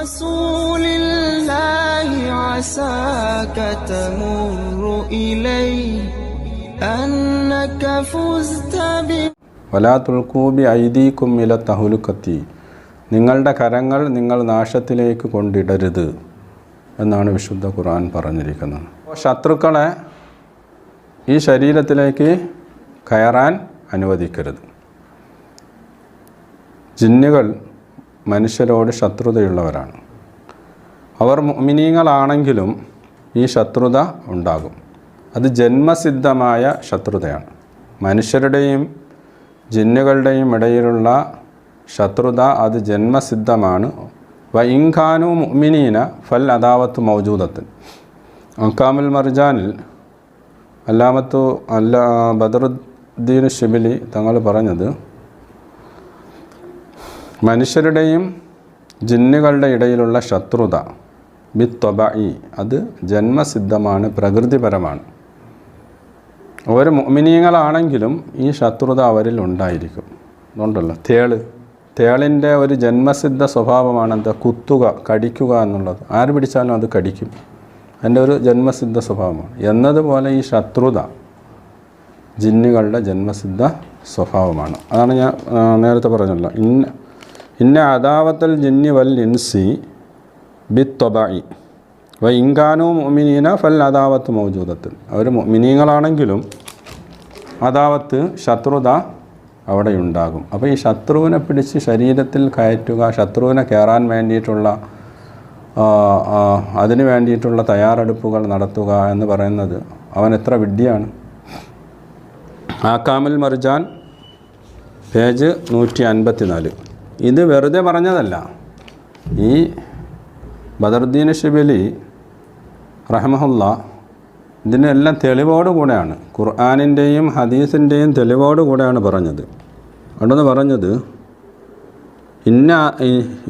رسول الله عساك تمر إلي أنك فزت വലാ തുൽഖൂ ബി ഐദീകും ഇല തഹ്ലുകത്തി, നിങ്ങളുടെ കരങ്ങൾ നിങ്ങൾ നാശത്തിലേക്ക് കൊണ്ടിടരുത് എന്നാണ് വിശുദ്ധ ഖുർആൻ പറഞ്ഞിരിക്കുന്നത്. ശത്രുക്കളെ ഈ ശരീരത്തിലേക്ക് കയറാൻ അനുവദിക്കരുത്. ജിന്നുകൾ മനുഷ്യരോട് ശത്രുതയുള്ളവരാണ്. അവർ മുഅ്മിനീങ്ങളാണെങ്കിലും ഈ ശത്രുത ഉണ്ടാകും. അത് ജന്മസിദ്ധമായ ശത്രുതയാണ്. മനുഷ്യരുടെയും ജിന്നുകളുടെയും ഇടയിലുള്ള ശത്രുത അത് ജന്മസിദ്ധമാണ്. വ ഇൻകാനു മുഅ്മിനീന ഫൽ അദാവത്ത് മൗജൂദത്ത്. അഹ്കാമുൽ മർജാനിൽ ബദറുദ്ദീൻ ശിബിലി തങ്ങൾ പറഞ്ഞത്, മനുഷ്യരുടെയും ജിന്നുകളുടെ ഇടയിലുള്ള ശത്രുത ബിത്വബഇ അത് ജന്മസിദ്ധമാണ്, പ്രകൃതിപരമാണ്. അവർ മുഅ്മിനീങ്ങളാണെങ്കിലും ഈ ശത്രുത അവരിൽ ഉണ്ടായിരിക്കും. അതുകൊണ്ടല്ലോ തേളിൻ്റെ ഒരു ജന്മസിദ്ധ സ്വഭാവമാണ് എന്താ, കുത്തുക, കടിക്കുക എന്നുള്ളത്. ആര് പിടിച്ചാലും അത് കടിക്കും. അതിൻ്റെ ഒരു ജന്മസിദ്ധ സ്വഭാവമാണ്. എന്നതുപോലെ ഈ ശത്രുത ജിന്നുകളുടെ ജന്മസിദ്ധ സ്വഭാവമാണ്. അതാണ് ഞാൻ നേരത്തെ പറഞ്ഞല്ലോ, ഇന്ന അദാവത്തൽ ജിന്നി വൽ ഇൻസി ബിത്വബഇ വ ഇൻകാനു മുഅ്മിനീന ഫൽ അദാവത്ത് മൗജൂദത്തുൻ. അവർ മുഅ്മിനീങ്ങളാണെങ്കിലും അദാവത്ത്, ശത്രുത അവിടെ ഉണ്ടാകും. അപ്പോൾ ഈ ശത്രുവിനെ പിടിച്ച് ശരീരത്തിൽ കയറ്റുക, ശത്രുവിനെ കയറാൻ വേണ്ടിയിട്ടുള്ള അതിന് വേണ്ടിയിട്ടുള്ള തയ്യാറെടുപ്പുകൾ നടത്തുക എന്ന് പറയുന്നത് അവൻ എത്ര വിഡ്ഢിയാണ്. അഹ്കാമുൽ മർജാൻ പേജ് 154. ഇത് വെറുതെ പറഞ്ഞതല്ല. ഈ ബദറുദ്ദീൻ ശിബിലി റഹ്മഹുല്ല ഇതിനെല്ലാം തെളിവോടുകൂടെയാണ്, ഖുർആനിൻ്റെയും ഹദീസിൻ്റെയും തെളിവോടുകൂടെയാണ് പറഞ്ഞത്. അവിടുന്ന് പറഞ്ഞത്,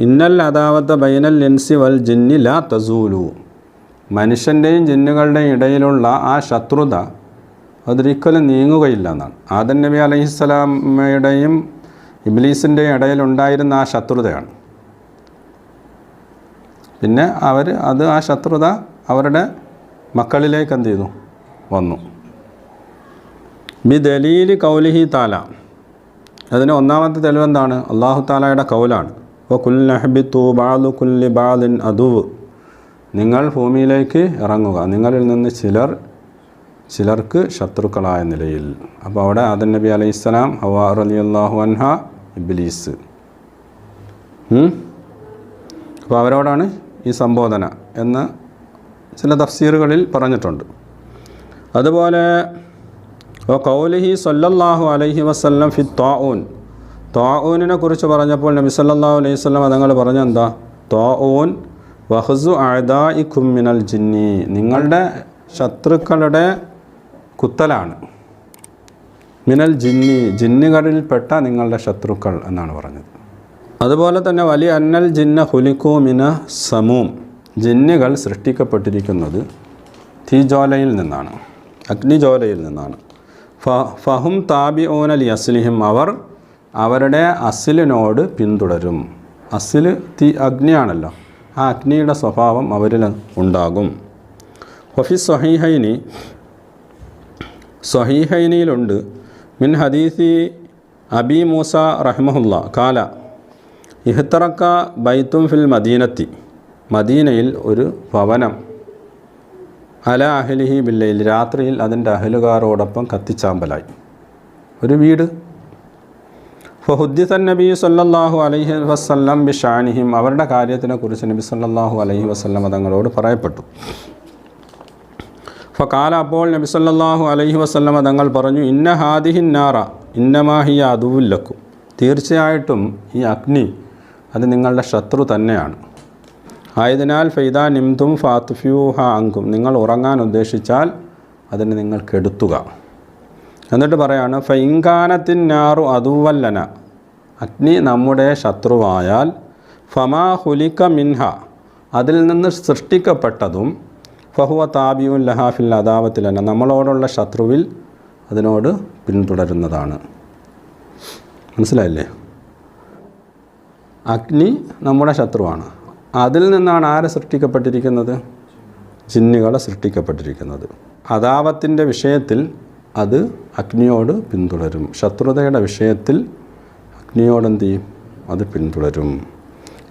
ഇന്നൽ അദാവത്ത ബൈനൽ ഇൻസി വൽ ജിന്നി ലാ തസൂലു. മനുഷ്യൻ്റെയും ജിന്നുകളുടെയും ഇടയിലുള്ള ആ ശത്രുത അതൊരിക്കലും നീങ്ങുകയില്ല എന്നാണ്. ആദം നബി അലൈഹിസ്സലാമയുടെയും ഇബ്ലീസിൻ്റെയും ഇടയിലുണ്ടായിരുന്ന ആ ശത്രുതയാണ്. പിന്നെ ആ ശത്രുത അവരുടെ മക്കളിലേക്ക് എന്ത് ചെയ്തു, വന്നു. ബി ദലീലി കൗലിഹി താല, അതിന് ഒന്നാമത്തെ തെളിവെന്താണ്, അല്ലാഹു താലയുടെ കൗലാണ്. വ കുൽനഹ്ബിത്തു ബഅദു കുല്ലി ബഅദിൻ അദുവ്. നിങ്ങൾ ഭൂമിയിലേക്ക് ഇറങ്ങുക, നിങ്ങളിൽ നിന്ന് ചിലർക്ക് ശത്രുക്കളായ നിലയിൽ. അപ്പോൾ അവിടെ ആദം നബി അലൈഹിസ്സലാം, ഹവ്വാ റളിയല്ലാഹു അൻഹ, ഇബ്ലീസ്. അപ്പോൾ അവരോടാണ് ഈ സംബോധന എന്ന് ചില തഫ്സീറുകളിൽ പറഞ്ഞിട്ടുണ്ട്. അതുപോലെ ഖൗലിഹി സല്ലല്ലാഹു അലൈഹി വസല്ലം ഫി ത്വാഊനിനെ കുറിച്ച് പറഞ്ഞപ്പോൾ നബി സല്ലല്ലാഹു അലൈഹി വസല്ലം തങ്ങൾ പറഞ്ഞെന്താ, ത്വാഊൻ വഹ്സു അഅദാഇകും മിനൽ ജിന്നി, നിങ്ങളുടെ ശത്രുക്കളുടെ കുത്തലാണ്. മിനൽ ജിന്നി, ജിന്നുകളിൽപ്പെട്ട നിങ്ങളുടെ ശത്രുക്കൾ എന്നാണ് പറഞ്ഞത്. അതുപോലെ തന്നെ വലിയ അന്നൽ ജിന്ന ഹുലിക്കു മിന സമൂം, ജിന്നുകൾ സൃഷ്ടിക്കപ്പെട്ടിരിക്കുന്നത് തീജ്വാലയിൽ നിന്നാണ്, അഗ്നിജ്വാലയിൽ നിന്നാണ്. ഫഹും താബിഊന ലി അസ്ലിഹിം, അവർ അവരുടെ അസ്ലിനോട് പിന്തുടരും. അസ്ല് അഗ്നിയാണല്ലോ, ആ അഗ്നിയുടെ സ്വഭാവം അവരിൽ ഉണ്ടാകും. വഫി സ്വഹീഹൈനിയിലുണ്ട് മിൻ ഹദീസി അബി മൂസ റഹ്മഹുല്ല കാല ഇഹ്തറക്ക ബൈത്തും ഫിൽ മദീനത്തി, മദീനയിൽ ഒരു ഭവനം അല അഹ്ലിഹി ബില്ലയിൽ, രാത്രിയിൽ അതിൻ്റെ അഹ്ലുകാരോടൊപ്പം കത്തിച്ചാമ്പലായി. ഒരു വീട്. ഫഹുദ്ദിസൻ നബി സല്ലല്ലാഹു അലൈഹി വസല്ലം ബിഷാനിഹിം, അവരുടെ കാര്യത്തിനെ കുറിച്ച് നബി സല്ലല്ലാഹു അലൈഹി വസല്ലം തങ്ങളോട് പറയപ്പെട്ടു. ഫകാല, അപ്പോൾ നബി സല്ലല്ലാഹു അലൈഹി വസല്ലം തങ്ങൾ പറഞ്ഞു, ഇന്ന ഹാദിഹിൻ നാറ ഇന്നമാ ഹിയ അദുവുല്ലക്കും, തീർച്ചയായിട്ടും ഈ അഗ്നി അത് നിങ്ങളുടെ ശത്രു തന്നെയാണ്. ആയതിനാൽ ഫൈദാ നിംതും ഫാത്ഫ്യൂഹ അങ്കും, നിങ്ങൾ ഉറങ്ങാൻ ഉദ്ദേശിച്ചാൽ അതിനെ നിങ്ങൾ കെടുത്തുക. എന്നിട്ട് പറയാണ്, ഫൈൻകാനത്തിൻ നാറു അദുവല്ലന, അഗ്നി നമ്മുടെ ശത്രുവായാൽ ഫമാ ഹുലിക മിൻഹ, അതിൽ നിന്ന് സൃഷ്ടിക്കപ്പെട്ടതും ഫഹുവ താബിയുൻ ലഹാ ഫിൽ അദാവത്തിലന, നമ്മളോടുള്ള ശത്രുവിൽ അതിനോട് പിന്തുടരുന്നതാണ്. മനസ്സിലായില്ലേ? അഗ്നി നമ്മുടെ ശത്രുവാണ്. അതിൽ നിന്നാണ് ആരെ സൃഷ്ടിക്കപ്പെട്ടിരിക്കുന്നത്? ജിന്നുകളെ സൃഷ്ടിക്കപ്പെട്ടിരിക്കുന്നത്. അദാവത്തിൻ്റെ വിഷയത്തിൽ അത് അഗ്നിയോട് പിന്തുടരും. ശത്രുതയുടെ വിഷയത്തിൽ അഗ്നിയോടെന്ത് ചെയ്യും? അത് പിന്തുടരും.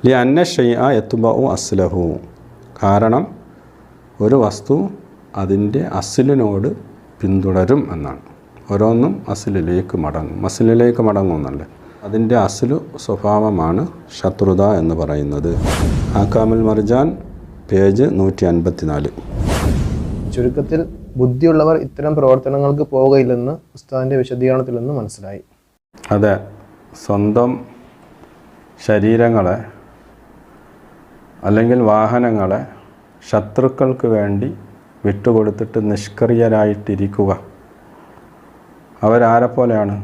ലി അന്ന ഷൈഅ യത്ബഉ അസ്ലഹു. കാരണം ഒരു വസ്തു അതിൻ്റെ അസ്ലിനോട് പിന്തുടരും എന്നാണ്. ഓരോന്നും അസ്ലിലേക്ക് മടങ്ങും. അസ്ലിലേക്ക് മടങ്ങുമെന്നല്ലേ. അതിൻ്റെ അസ്ലു സ്വഭാവമാണ് ശത്രുത എന്ന് പറയുന്നത്. ആക്കാമുൽ മർജാൻ പേജ് 154. ചുരുക്കത്തിൽ ബുദ്ധിയുള്ളവർ ഇത്തരം പ്രവർത്തനങ്ങൾക്ക് പോവുകയില്ലെന്ന് ഉസ്താദിൻ്റെ വിശദീകരണത്തിൽ നിന്ന് മനസ്സിലായി. അതെ, സ്വന്തം ശരീരങ്ങളെ അല്ലെങ്കിൽ വാഹനങ്ങളെ ശത്രുക്കൾക്ക് വേണ്ടി വിട്ടുകൊടുത്തിട്ട് നിഷ്ക്രിയരായിട്ടിരിക്കുക. അവരാരെപ്പോലെയാണ്?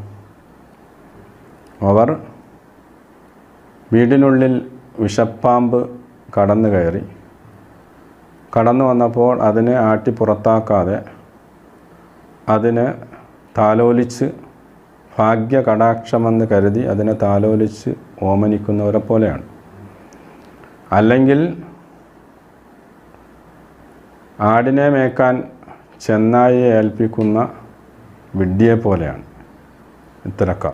അവർ വീടിനുള്ളിൽ വിഷപ്പാമ്പ് കടന്നു വന്നപ്പോൾ അതിനെ ആട്ടി പുറത്താക്കാതെ അതിനെ താലോലിച്ച് ഭാഗ്യ കടാക്ഷമെന്ന് കരുതി അതിനെ താലോലിച്ച് ഓമനിക്കുന്നവരെ പോലെയാണ്. അല്ലെങ്കിൽ ആടിനെ മേക്കാൻ ചെന്നായിയെ ഏൽപ്പിക്കുന്ന വിഡ്ഢിയെ പോലെയാണ് ഇത്തരക്കാർ.